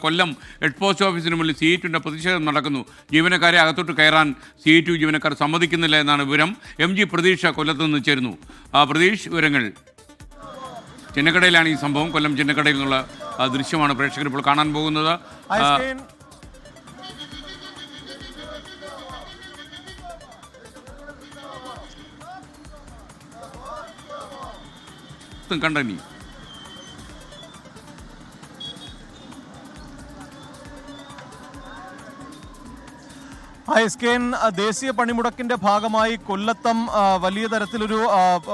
കൊല്ലം head post ഓഫീസിന് മുന്നിൽ CITUവിൻ്റെ പ്രതിഷേധം നടക്കുന്നു. ജീവനക്കാരെ അകത്തോട്ട് കയറാൻ CITU ജീവനക്കാർ സമ്മതിക്കുന്നില്ല എന്നാണ് വിവരം. MG പ്രതീക്ഷ കൊല്ലത്ത് നിന്ന് ചേരുന്നു. പ്രതീഷ്, വിവരങ്ങൾ. ചിന്നക്കടയിലാണ് ഈ സംഭവം. കൊല്ലം ചിന്നക്കടയിൽ നിന്നുള്ള ദൃശ്യമാണ് പ്രേക്ഷകർ ഇപ്പോൾ കാണാൻ പോകുന്നത്. കണ്ടനി ഐസ്കേൻ ദേശീയ പണിമുടക്കിന്റെ ഭാഗമായി കൊല്ലത്തും വലിയ തരത്തിലൊരു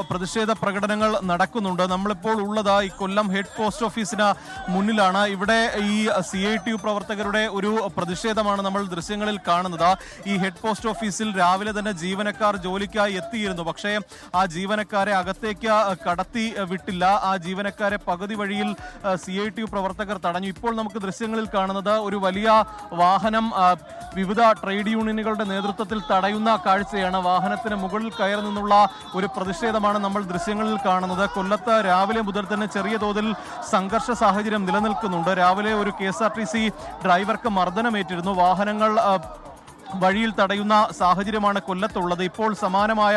പ്രതിഷേധ പ്രകടനങ്ങൾ നടക്കുന്നുണ്ട്. നമ്മളിപ്പോൾ ഉള്ളത് ഈ കൊല്ലം ഹെഡ് പോസ്റ്റ് ഓഫീസിന് മുന്നിലാണ്. ഇവിടെ ഈ CITU പ്രവർത്തകരുടെ ഒരു പ്രതിഷേധമാണ് നമ്മൾ ദൃശ്യങ്ങളിൽ കാണുന്നത്. ഈ ഹെഡ് പോസ്റ്റ് ഓഫീസിൽ രാവിലെ തന്നെ ജീവനക്കാർ ജോലിക്കായി എത്തിയിരുന്നു. പക്ഷേ ആ ജീവനക്കാരെ അകത്തേക്ക് കടത്തി വിട്ടില്ല. ആ ജീവനക്കാരെ പകുതി വഴിയിൽ CITU പ്രവർത്തകർ തടഞ്ഞു. ഇപ്പോൾ നമുക്ക് ദൃശ്യങ്ങളിൽ കാണുന്നത് ഒരു വലിയ വാഹനം വിവിധ ട്രേഡ് യൂണിയനുകളുടെ നേതൃത്വത്തിൽ തടയുന്ന കാഴ്ചയാണ്. വാഹനത്തിന് മുകളിൽ കയറി നിന്നുള്ള ഒരു പ്രതിഷേധമാണ് നമ്മൾ ദൃശ്യങ്ങളിൽ കാണുന്നത്. കൊല്ലത്ത് രാവിലെ മുതൽ തന്നെ ചെറിയ തോതിൽ സംഘർഷ സാഹചര്യം നിലനിൽക്കുന്നുണ്ട്. രാവിലെ ഒരു KSRTC ഡ്രൈവർക്ക് മർദ്ദനമേറ്റിരുന്നു. വാഹനങ്ങൾ വഴിയിൽ തടയുന്ന സാഹചര്യമാണ് കൊല്ലത്തുള്ളത്. ഇപ്പോൾ സമാനമായ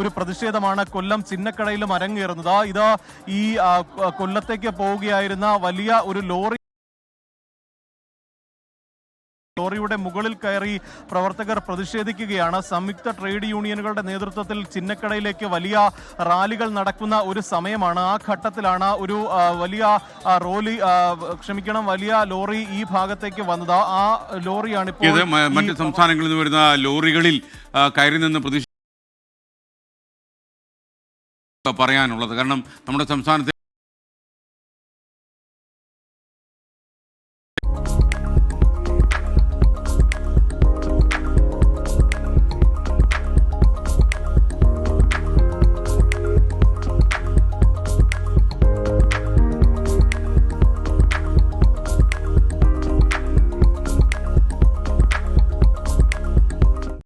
ഒരു പ്രതിഷേധമാണ് കൊല്ലം ചിന്നക്കടയിലും അരങ്ങേറുന്നത്. ഇത് ഈ കൊല്ലത്തേക്ക് പോവുകയായിരുന്ന വലിയ ഒരു ലോറിയുടെ മുകളിൽ കയറി പ്രവർത്തകർ പ്രതിഷേധിക്കുകയാണ്. സംയുക്ത ട്രേഡ് യൂണിയനുകളുടെ നേതൃത്വത്തിൽ ചിന്നക്കടയിലേക്ക് വലിയ റാലികൾ നടക്കുന്ന ഒരു സമയമാണ്. ആ ഘട്ടത്തിലാണ് ഒരു വലിയ ലോറി ഈ ഭാഗത്തേക്ക് വന്നത്. ആ ലോറിയാണ് ഇപ്പോൾ മറ്റ് സംസ്ഥാനങ്ങളിൽ നിന്ന് വരുന്ന ലോറികളിൽ കയറി നിന്ന് പറയാനുള്ളത്. കാരണം നമ്മുടെ സംസ്ഥാനത്തെ